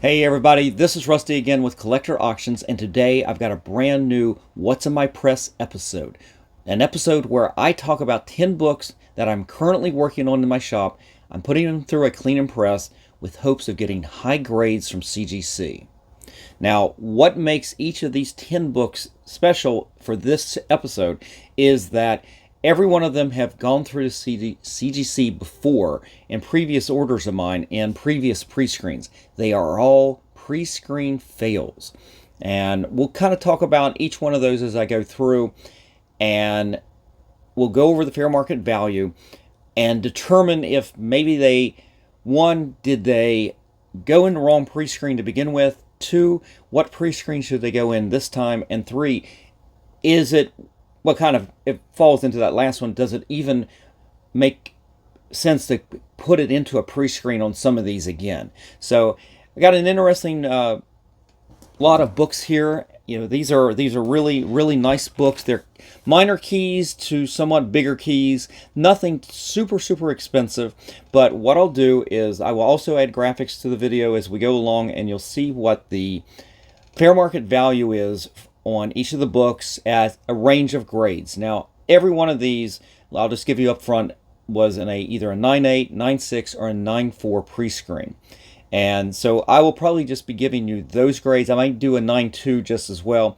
Hey everybody, this is Rusty again with Collector Auctions, and today I've got a brand new What's in My Press episode. An episode where I talk about 10 books that I'm currently working on in my shop. I'm putting them through a clean and press with hopes of getting high grades from CGC. Now, what makes each of these 10 books special for this episode is that every one of them have gone through the CGC before in previous orders of mine and previous pre-screens. They are all pre-screen fails. And we'll kind of talk about each one of those as I go through, and we'll go over the fair market value and determine if maybe did they go in the wrong pre-screen to begin with? 2, what pre-screen should they go in this time? And 3, it falls into that last one. Does it even make sense to put it into a pre-screen on some of these again? So I got an interesting lot of books here. You know, these are really nice books. They're minor keys to somewhat bigger keys. Nothing super expensive. But what I'll do is I will also add graphics to the video as we go along, and you'll see what the fair market value is on each of the books at a range of grades. Now, every one of these, I'll just give you up front, was in either a 9.8, 9.6, or a 9.4 pre-screen. And so I will probably just be giving you those grades. I might do a 9.2 just as well.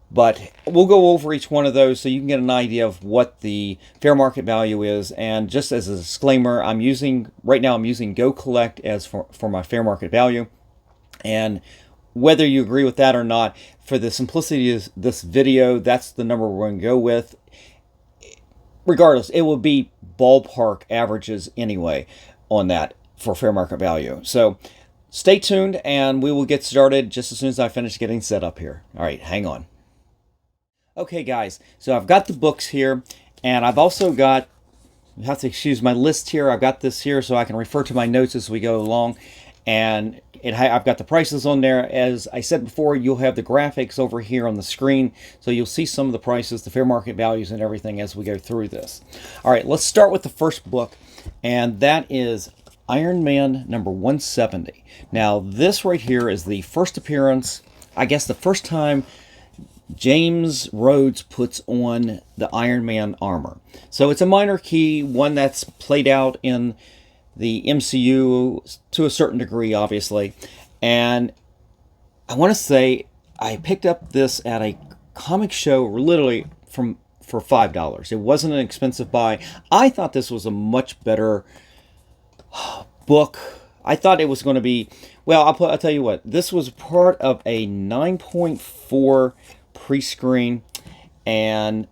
But we'll go over each one of those so you can get an idea of what the fair market value is. And just as a disclaimer, right now I'm using Go Collect as for my fair market value. And whether you agree with that or not, for the simplicity of this video, that's the number we're going to go with. Regardless, it will be ballpark averages anyway on that for fair market value. So stay tuned and we will get started just as soon as I finish getting set up here. All right, hang on. Okay, guys, so I've got the books here, and I've also got, you have to excuse my list here. I've got this here so I can refer to my notes as we go along. And I've got the prices on there. As I said before, you'll have the graphics over here on the screen, so you'll see some of the prices, the fair market values, and everything as we go through this. All right, let's start with the first book, and that is Iron Man number 170. Now, this right here is the first appearance, I guess the first time James Rhodes puts on the Iron Man armor. So it's a minor key, one that's played out in the MCU to a certain degree, obviously. And I want to say I picked up this at a comic show literally for $5. It wasn't an expensive buy. I thought this was a much better book. I thought it was going to be, well, I'll tell you what. This was part of a 9.4 pre-screen, and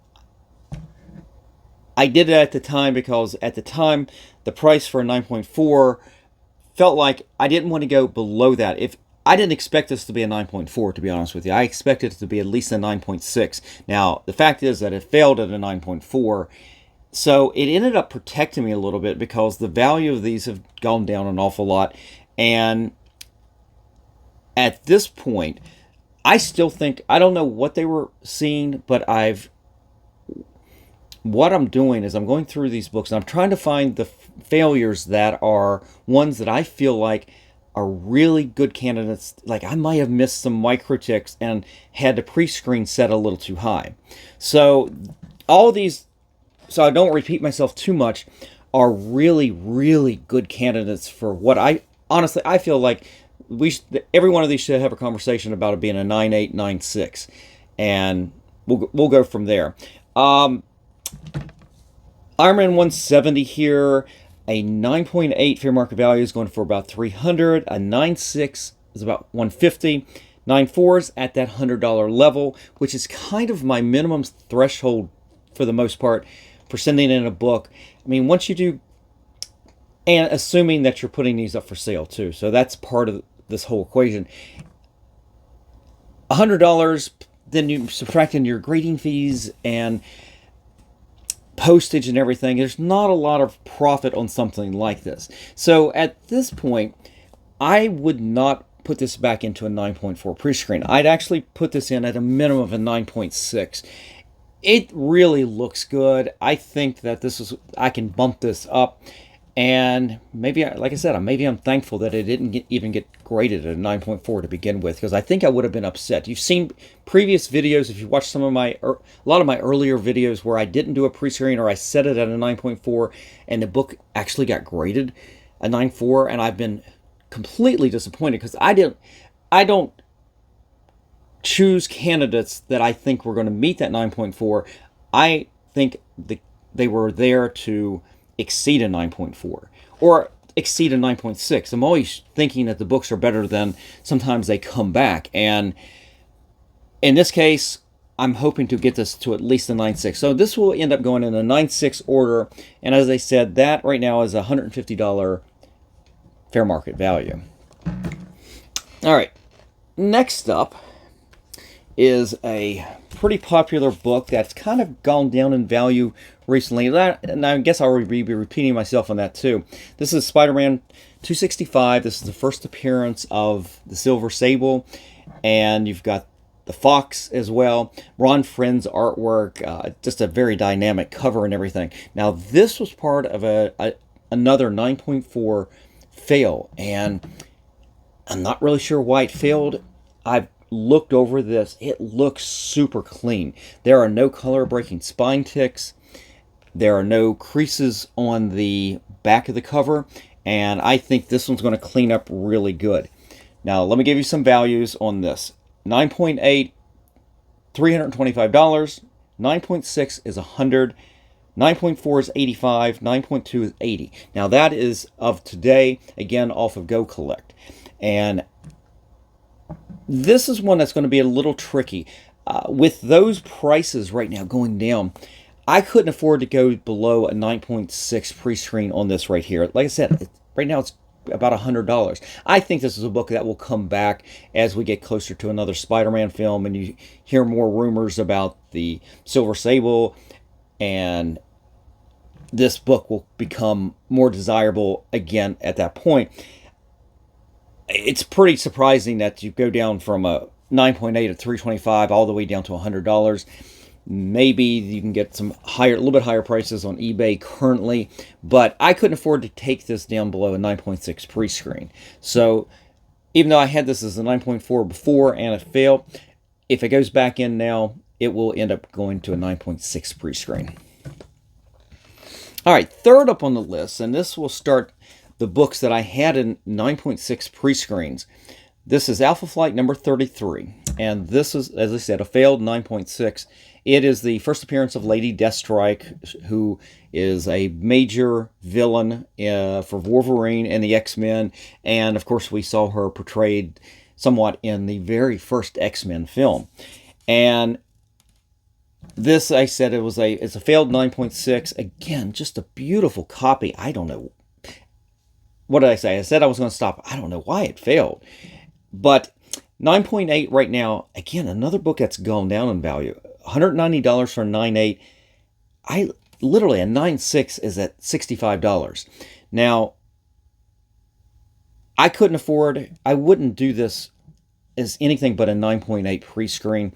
I did it at the time because at the time the price for a 9.4 felt like I didn't want to go below that. If I didn't expect this to be a 9.4, to be honest with you. I expected it to be at least a 9.6. Now, the fact is that it failed at a 9.4, so it ended up protecting me a little bit because the value of these have gone down an awful lot. And at this point, I still think, I don't know what they were seeing, but what I'm doing is I'm going through these books and I'm trying to find the failures that are ones that I feel like are really good candidates. Like I might have missed some microticks and had the pre-screen set a little too high. So all these, so I don't repeat myself too much, are really good candidates for what I feel like every one of these should have a conversation about it being a 9.8, 9.6, and we'll go from there. Iron Man 170 here, a 9.8 fair market value is going for about $300. A 9.6 is about $150. 9.4 is at that $100 level, which is kind of my minimum threshold for the most part for sending in a book. I mean, once you do, and assuming that you're putting these up for sale too, so that's part of this whole equation. $100, then you subtract in your grading fees and postage and everything. There's not a lot of profit on something like this. So at this point, I would not put this back into a 9.4 pre-screen. I'd actually put this in at a minimum of a 9.6. It really looks good. I think that I can bump this up. And maybe, like I said, maybe I'm thankful that it didn't even get graded at a 9.4 to begin with, because I think I would have been upset. You've seen previous videos, if you watch some of a lot of my earlier videos where I didn't do a pre-screen or I set it at a 9.4 and the book actually got graded a 9.4, and I've been completely disappointed because I don't choose candidates that I think were going to meet that 9.4. I think they were there to exceed a 9.4 or exceed a 9.6. I'm always thinking that the books are better than sometimes they come back. And in this case, I'm hoping to get this to at least a 9.6. So this will end up going in a 9.6 order. And as I said, that right now is a $150 fair market value. All right. Next up is a pretty popular book that's kind of gone down in value recently. And I guess I'll be repeating myself on that too. This is Spider-Man 265. This is the first appearance of the Silver Sable. And you've got the Fox as well. Ron Friend's artwork, just a very dynamic cover and everything. Now, this was part of another 9.4 fail. And I'm not really sure why it failed. I've looked over this. It looks super clean. There are no color breaking spine ticks. There are no creases on the back of the cover, and I think this one's going to clean up really good. Now, let me give you some values on this. 9.8, $325. 9.6 is $100. 9.4 is $85. 9.2 is $80. Now, that is of today, again, off of Go Collect. And this is one that's going to be a little tricky. With those prices right now going down, I couldn't afford to go below a 9.6 pre-screen on this right here. Like I said, right now it's about $100. I think this is a book that will come back as we get closer to another Spider-Man film and you hear more rumors about the Silver Sable, and this book will become more desirable again at that point. It's pretty surprising that you go down from a 9.8 at $325 all the way down to $100. Maybe you can get some a little bit higher prices on eBay currently, but I couldn't afford to take this down below a 9.6 pre-screen. So even though I had this as a 9.4 before and it failed, if it goes back in now, it will end up going to a 9.6 pre-screen. All right, third up on the list, and this will start the books that I had in 9.6 pre-screens. This is Alpha Flight number 33, and this is, as I said, a failed 9.6. It is the first appearance of Lady Deathstrike, who is a major villain for Wolverine and the X-Men, and of course we saw her portrayed somewhat in the very first X-Men film. And this, I said, it's a failed 9.6. Again, just a beautiful copy. I don't know. What did I say? I said I was going to stop. I don't know why it failed. But 9.8 right now, again, another book that's gone down in value. $190 for a 9.8. Literally, a 9.6 is at $65. Now, I couldn't afford, I wouldn't do this as anything but a 9.8 pre-screen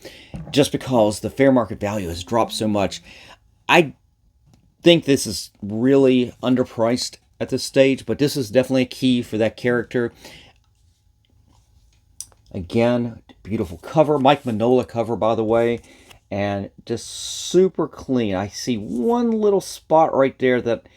just because the fair market value has dropped so much. I think this is really underpriced at this stage, but this is definitely a key for that character. Again, beautiful cover. Mike Mignola cover, by the way, and just super clean. I see one little spot right there that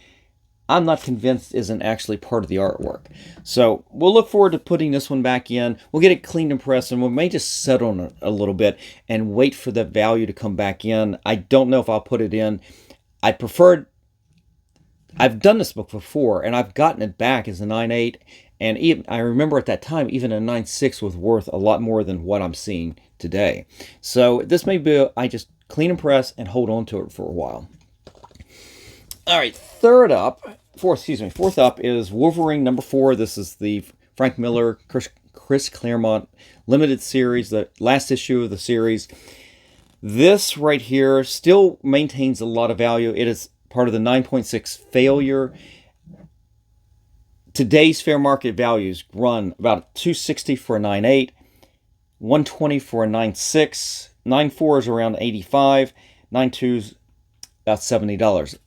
I'm not convinced isn't actually part of the artwork. So we'll look forward to putting this one back in. We'll get it cleaned and pressed, and we may just settle on it a little bit and wait for the value to come back in. I don't know if I'll put it in. I've done this book before, and I've gotten it back as a 9.8, and even, I remember at that time, even a 9.6 was worth a lot more than what I'm seeing today. So this may be, I just clean and press and hold on to it for a while. All right, fourth up is Wolverine number 4. This is the Frank Miller, Chris Claremont limited series, the last issue of the series. This right here still maintains a lot of value. It is part of the 9.6 failure. Today's fair market values run about $260 for a 9.8, $120 for a 9.6, 9.4 is around $85, 9.2 is about $70.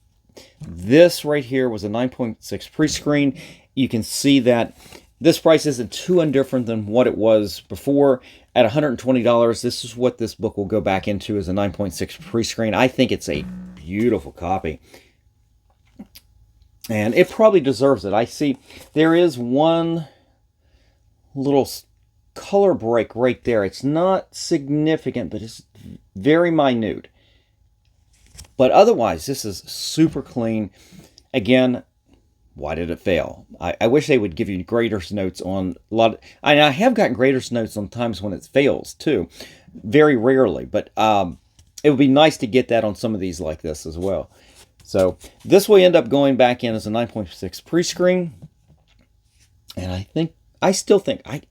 This right here was a 9.6 pre-screen. You can see that this price isn't too indifferent than what it was before. At $120, this is what this book will go back into as a 9.6 pre-screen. I think it's a beautiful copy. And it probably deserves it. I see there is one little color break right there. It's not significant, but it's very minute. But otherwise, this is super clean. Again, why did it fail? I wish they would give you graders notes on a lot of, I have gotten graders notes on times when it fails too. Very rarely, but it would be nice to get that on some of these like this as well. So this will end up going back in as a 9.6 pre-screen. And I still think I'm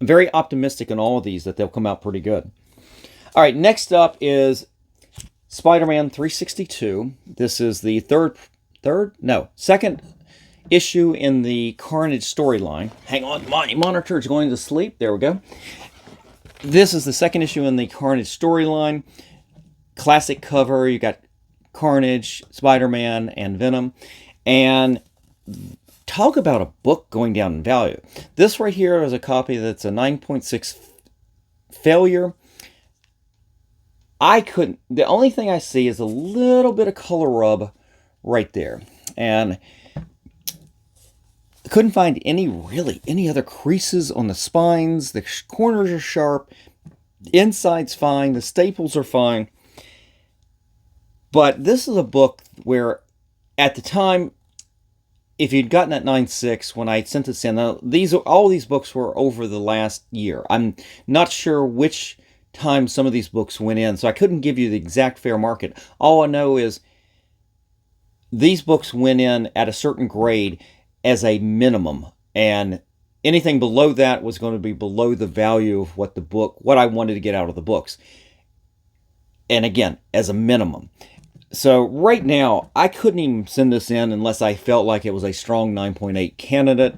very optimistic in all of these that they'll come out pretty good. All right, next up is Spider-Man 362. This is the second issue in the Carnage storyline. Hang on, my monitor is going to sleep. There we go. This is the second issue in the Carnage storyline. Classic cover. You got Carnage, Spider-Man, and Venom. And talk about a book going down in value. This right here is a copy that's a 9.6 failure. The only thing I see is a little bit of color rub right there. And I couldn't find any other creases on the spines. The corners are sharp. Inside's fine. The staples are fine. But this is a book where, at the time, if you'd gotten that 9.6 when I sent this in, now all these books were over the last year. I'm not sure which time some of these books went in, so I couldn't give you the exact fair market. All I know is these books went in at a certain grade as a minimum, and anything below that was going to be below the value of what I wanted to get out of the books. And again, as a minimum. So right now, I couldn't even send this in unless I felt like it was a strong 9.8 candidate.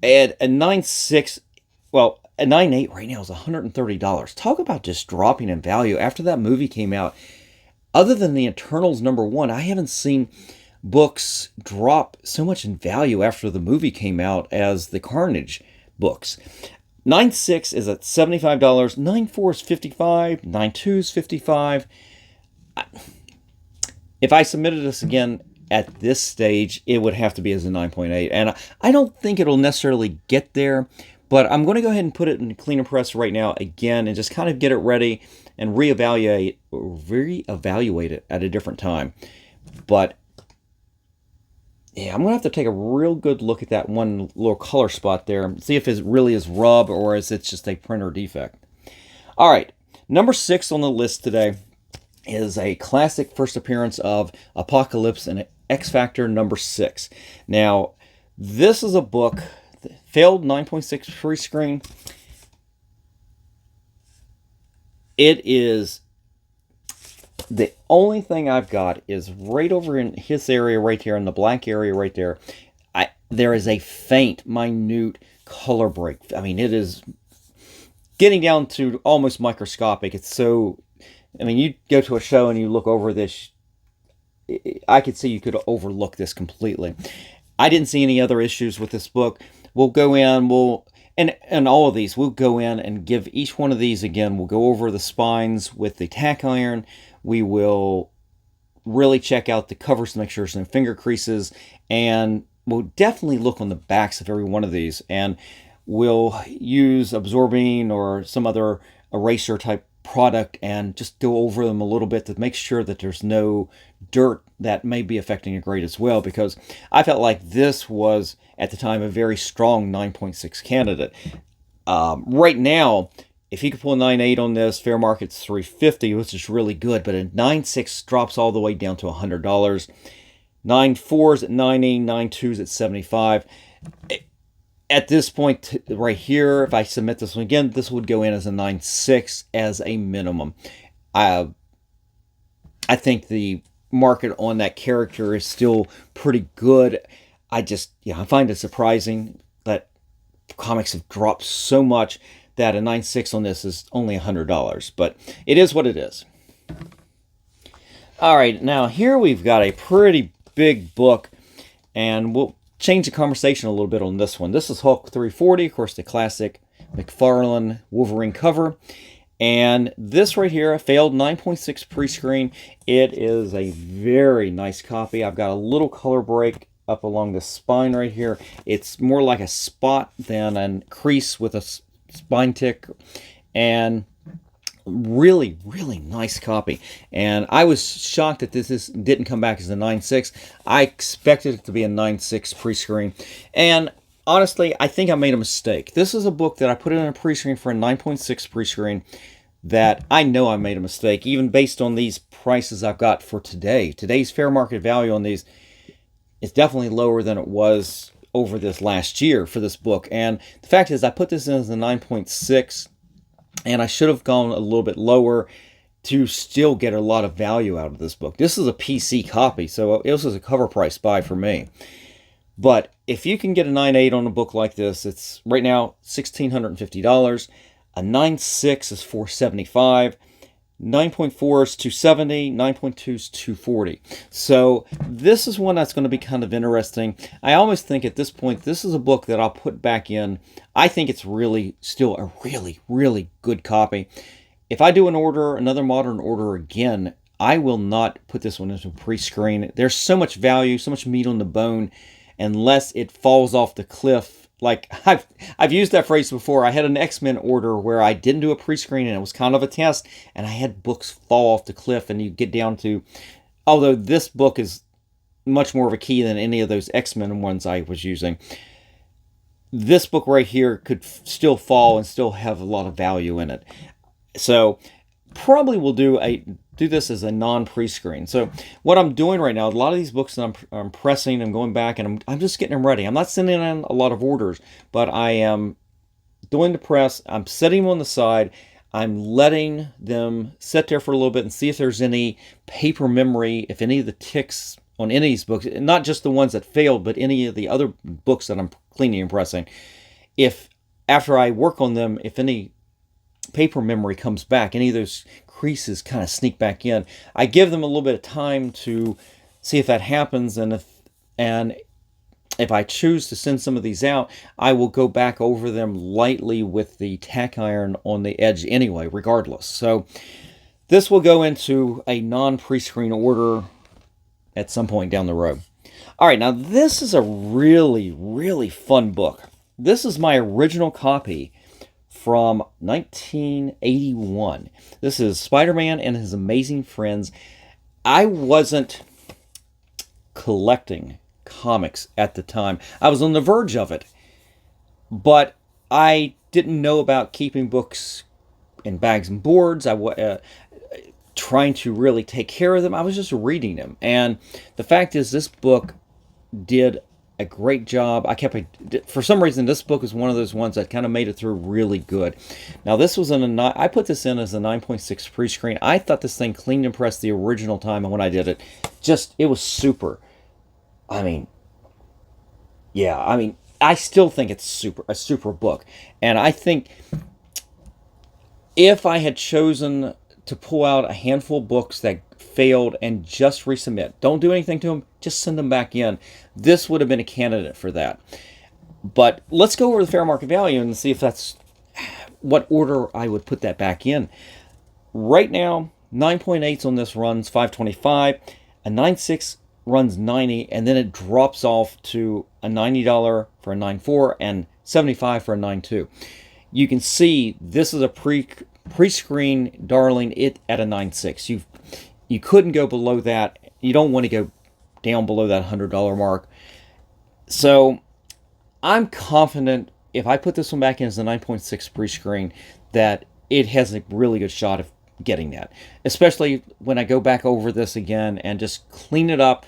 At a 9.6, well, a 9.8 right now is $130. Talk about just dropping in value. After that movie came out, other than the Eternals #1, I haven't seen books drop so much in value after the movie came out as the Carnage books. 9.6 is at $75. 9.4 is $55. 9.2 is $55. If I submitted this again at this stage, it would have to be as a 9.8. And I don't think it'll necessarily get there, but I'm going to go ahead and put it in the cleaner press right now again and just kind of get it ready and reevaluate it at a different time. But yeah, I'm going to have to take a real good look at that one little color spot there, see if it really is rub or is it just a printer defect. All right, number 6 on the list today is a classic first appearance of Apocalypse and X Factor #6. Now, this is a book that failed 9.6 free screen. It is the only thing I've got is right over in his area right here, in the black area right there. There is a faint, minute color break. I mean, it is getting down to almost microscopic. It's so... I mean, you go to a show and you look over this, I could see you could overlook this completely. I didn't see any other issues with this book. We'll go in, and all of these, we'll go in and give each one of these again. We'll go over the spines with the tack iron. We will really check out the covers to make sure there's no finger creases. And we'll definitely look on the backs of every one of these. And we'll use absorbing or some other eraser type product and just go over them a little bit to make sure that there's no dirt that may be affecting your grade as well, because I felt like this was at the time a very strong 9.6 candidate. Right now, if you could pull a 9.8 on this, fair market's $350, which is really good, but a 9.6 drops all the way down to $100. 9.4's at $90, 9.2's at $75. At this point right here, if I submit this one again, this would go in as a 9.6 as a minimum. I think the market on that character is still pretty good. I find it surprising that comics have dropped so much that a 9.6 on this is only $100, but it is what it is. All right, now here we've got a pretty big book, and we'll change the conversation a little bit on this one. This is Hulk 340, of course, the classic McFarlane Wolverine cover. And this right here, a failed 9.6 pre-screen. It is a very nice copy. I've got a little color break up along the spine right here. It's more like a spot than a crease with a spine tick. And really, really nice copy. And I was shocked that this didn't come back as a 9.6. I expected it to be a 9.6 pre-screen. And honestly, I think I made a mistake. This is a book that I put in a pre-screen for a 9.6 pre-screen that I know I made a mistake, even based on these prices I've got for today. Today's fair market value on these is definitely lower than it was over this last year for this book. And the fact is, I put this in as a 9.6, and I should have gone a little bit lower to still get a lot of value out of this book. This is a PC copy, so this is a cover price buy for me. But if you can get a 9.8 on a book like this, it's right now $1,650. A 9.6 is $475. 9.4 is $270. 9.2 is $240. So this is one that's going to be kind of interesting. I always think at this point, this is a book that I'll put back in. I think it's really still a really, really good copy. If I do another modern order again, I will not put this one into a pre-screen. There's so much value, so much meat on the bone, unless it falls off the cliff. Like, I've used that phrase before. I had an X-Men order where I didn't do a pre-screen, and it was kind of a test, and I had books fall off the cliff, and you get down to, although this book is much more of a key than any of those X-Men ones I was using, this book right here could still fall and still have a lot of value in it. So probably will do this as a non-pre-screen. So what I'm doing right now, a lot of these books that I'm pressing, I'm going back, and I'm just getting them ready. I'm not sending in a lot of orders, but I am doing the press. I'm setting them on the side. I'm letting them sit there for a little bit and see if there's any paper memory, if any of the ticks on any of these books, not just the ones that failed, but any of the other books that I'm cleaning and pressing. If after I work on them, if any paper memory comes back, any of those creases kind of sneak back in, I give them a little bit of time to see if that happens, and if I choose to send some of these out, I will go back over them lightly with the tack iron on the edge anyway, regardless. So this will go into a non-pre-screen order at some point down the road. All right, now this is a really, really fun book. This is my original copy from 1981. This is Spider-Man and His Amazing Friends. I wasn't collecting comics at the time. I was on the verge of it, but I didn't know about keeping books in bags and boards. I was trying to really take care of them. I was just reading them, and the fact is, this book did a great job. For some reason, this book is one of those ones that kind of made it through really good. Now, this was I put this in as a 9.6 pre-screen. I thought this thing cleaned and pressed the original time when I did it. It was super. I mean, yeah, I still think it's a super book. And I think if I had chosen to pull out a handful of books that failed and just resubmit, don't do anything to them, just send them back in, this would have been a candidate for that. But let's go over the fair market value and see if that's what order I would put that back in. Right now, 9.8s on this runs $525, a 9.6 runs $90, and then it drops off to a $90 for a 9.4 and $75 for a 9.2. You can see this is a pre-screen darling it at a 9.6. You couldn't go below that. You don't want to go down below that $100 mark. So I'm confident if I put this one back in as a 9.6 pre-screen that it has a really good shot of getting that. Especially when I go back over this again and just clean it up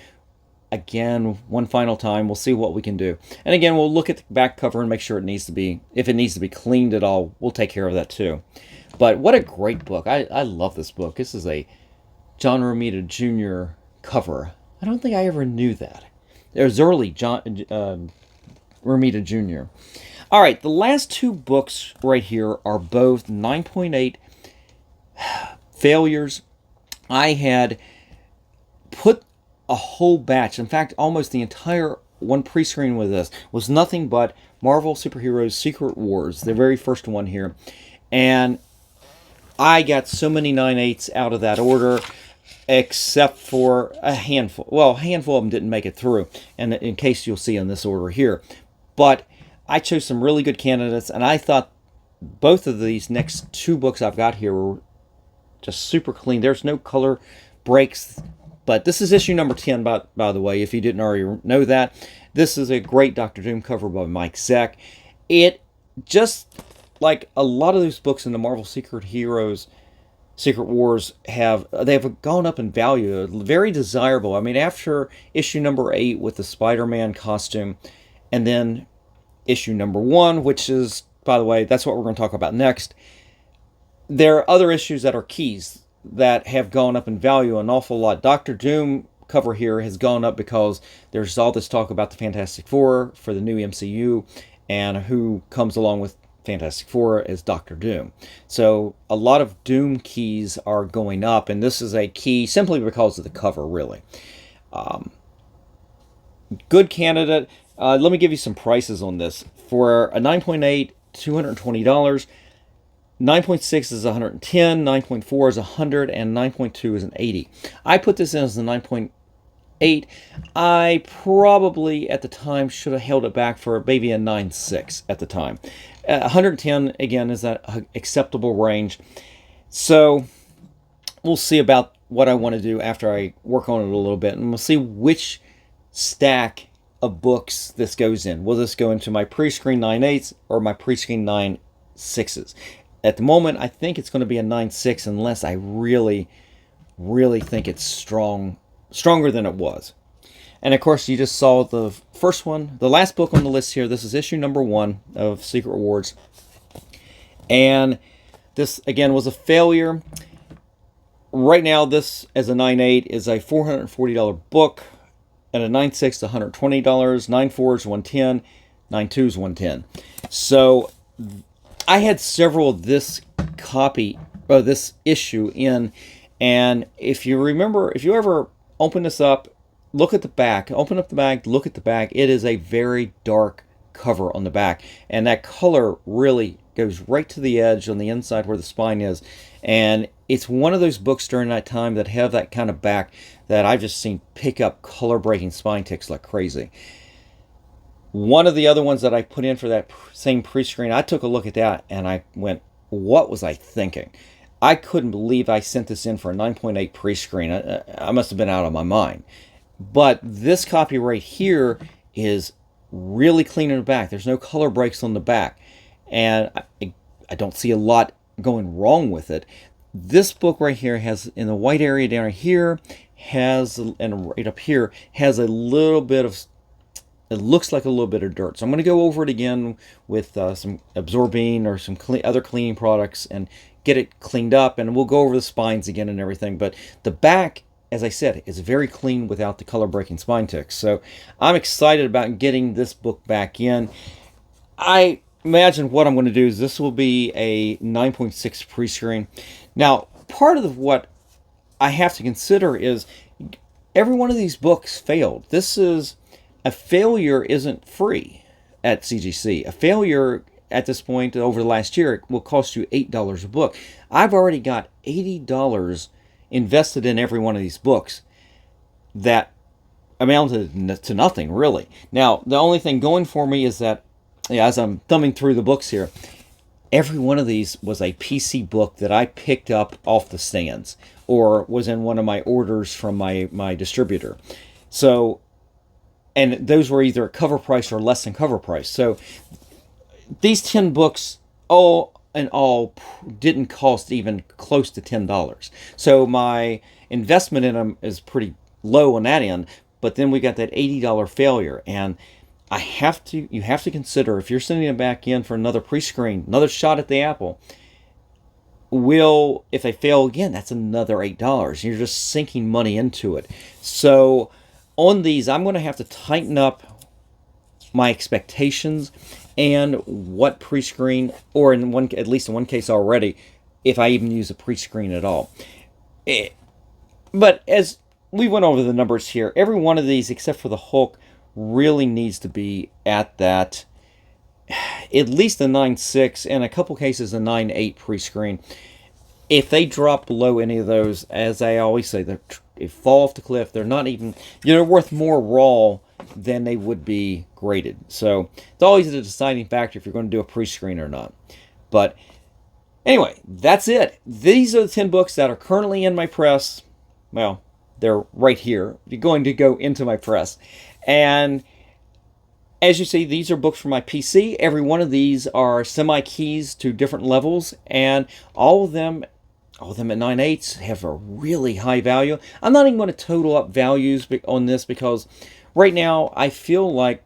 again one final time. We'll see what we can do. And again, we'll look at the back cover and make sure if it needs to be cleaned at all, we'll take care of that too. But what a great book. I love this book. This is a John Romita Jr. cover. I don't think I ever knew that. There's early John Romita Jr. All right, the last two books right here are both 9.8 failures. I had put a whole batch. In fact, almost the entire one pre-screen with this was nothing but Marvel Superheroes Secret Wars, the very first one here. And I got so many 9/8s out of that order, except for a handful. Well, a handful of them didn't make it through, and in case you'll see in this order here. But I chose some really good candidates, and I thought both of these next two books I've got here were just super clean. There's no color breaks. But this is issue number 10, by the way, if you didn't already know that. This is a great Doctor Doom cover by Mike Zeck. It, just like a lot of those books in the Marvel Secret Wars, they've gone up in value. Very desirable. I mean, after issue number 8 with the Spider-Man costume, and then issue number 1, which is, by the way, that's what we're going to talk about next. There are other issues that are keys that have gone up in value an awful lot. Doctor Doom cover here has gone up because there's all this talk about the Fantastic Four for the new MCU and who comes along with Fantastic Four as Doctor Doom. So a lot of Doom keys are going up, and this is a key simply because of the cover, really. Good candidate. Let me give you some prices on this. For a 9.8, $220. 9.6 is 110, 9.4 is 100, and 9.2 is an 80. I put this in as the 9.8. I probably, at the time, should have held it back for maybe a 9.6 at the time. 110, again, is that acceptable range. So we'll see about what I want to do after I work on it a little bit, and we'll see which stack of books this goes in. Will this go into my pre-screen 9.8s or my pre-screen 9.6s? At the moment, I think it's going to be a 9.6 unless I really, really think it's stronger than it was. And of course, you just saw the first one, the last book on the list here. This is issue number 1 of Secret Wars. And this, again, was a failure. Right now, this, as a 9.8, is a $440 book. And a 9.6 is $120. 9.4 is $110. 9.2 is $110. So I had several of this this issue in, and if you remember, if you ever open this up, look at the back, open up the back, look at the back, it is a very dark cover on the back, and that color really goes right to the edge on the inside where the spine is, and it's one of those books during that time that have that kind of back that I've just seen pick up color-breaking spine ticks like crazy. One of the other ones that I put in for that same pre-screen, I took a look at that and I went, what was I thinking? I couldn't believe I sent this in for a 9.8 pre-screen. I must have been out of my mind. But this copy right here is really clean in the back. There's no color breaks on the back. And I don't see a lot going wrong with it. This book right here has, in the white area down here, and right up here, has a little bit of, it looks like a little bit of dirt. So I'm going to go over it again with some Absorbine or some other cleaning products and get it cleaned up. And we'll go over the spines again and everything. But the back, as I said, is very clean without the color-breaking spine ticks. So I'm excited about getting this book back in. I imagine what I'm going to do is this will be a 9.6 pre-screen. Now, part of what I have to consider is every one of these books failed. A failure isn't free at CGC. A failure at this point over the last year will cost you $8 a book. I've already got $80 invested in every one of these books that amounted to nothing, really. Now, the only thing going for me is that, as I'm thumbing through the books here, every one of these was a PC book that I picked up off the stands or was in one of my orders from my distributor. So, and those were either cover price or less than cover price. So these 10 books, all in all, didn't cost even close to $10. So my investment in them is pretty low on that end. But then we got that $80 failure. And you have to consider, if you're sending them back in for another pre-screen, another shot at the apple, if they fail again, that's another $8. You're just sinking money into it. So on these, I'm going to have to tighten up my expectations and what pre-screen, or at least in one case already, if I even use a pre-screen at all. But as we went over the numbers here. Every one of these, except for the Hulk, really needs to be at that, at least a 9.6, and a couple cases a 9.8 pre-screen. If they drop below any of those, as I always say, they fall off the cliff. They're not even, they're worth more raw than they would be graded. So it's always a deciding factor if you're going to do a pre-screen or not. But anyway, that's it. These are the 10 books that are currently in my press. Well, they're right here. You're going to go into my press. And as you see, these are books for my PC. Every one of these are semi-keys to different levels, and all of them at 9.8s have a really high value. I'm not even going to total up values on this because right now I feel like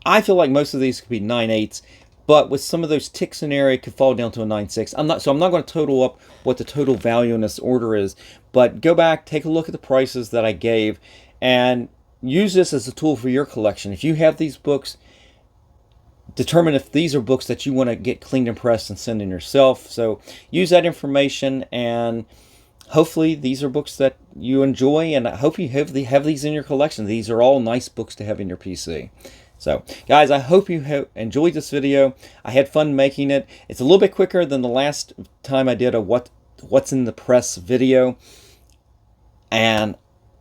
most of these could be 9.8s, but with some of those ticks in area, it could fall down to a 9.6. I'm not going to total up what the total value in this order is, but go back, take a look at the prices that I gave, and use this as a tool for your collection. If you have these books, determine if these are books that you want to get cleaned and pressed and send in yourself. So use that information, and hopefully these are books that you enjoy, and I hope you have these in your collection. These are all nice books to have in your PC. So guys, I hope you have enjoyed this video. I had fun making it. It's a little bit quicker than the last time I did a what's in the press video, and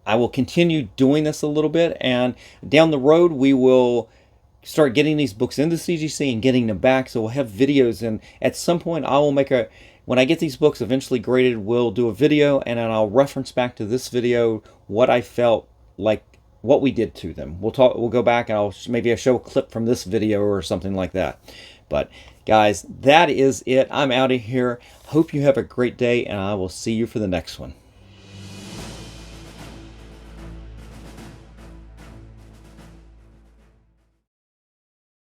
I will continue doing this a little bit, and down the road we will start getting these books into CGC and getting them back. So we'll have videos, and at some point I will make when I get these books eventually graded, we'll do a video, and then I'll reference back to this video what I felt like, what we did to them. We'll go back, and maybe I'll show a clip from this video or something like that. But guys, that is it. I'm out of here. Hope you have a great day, and I will see you for the next one.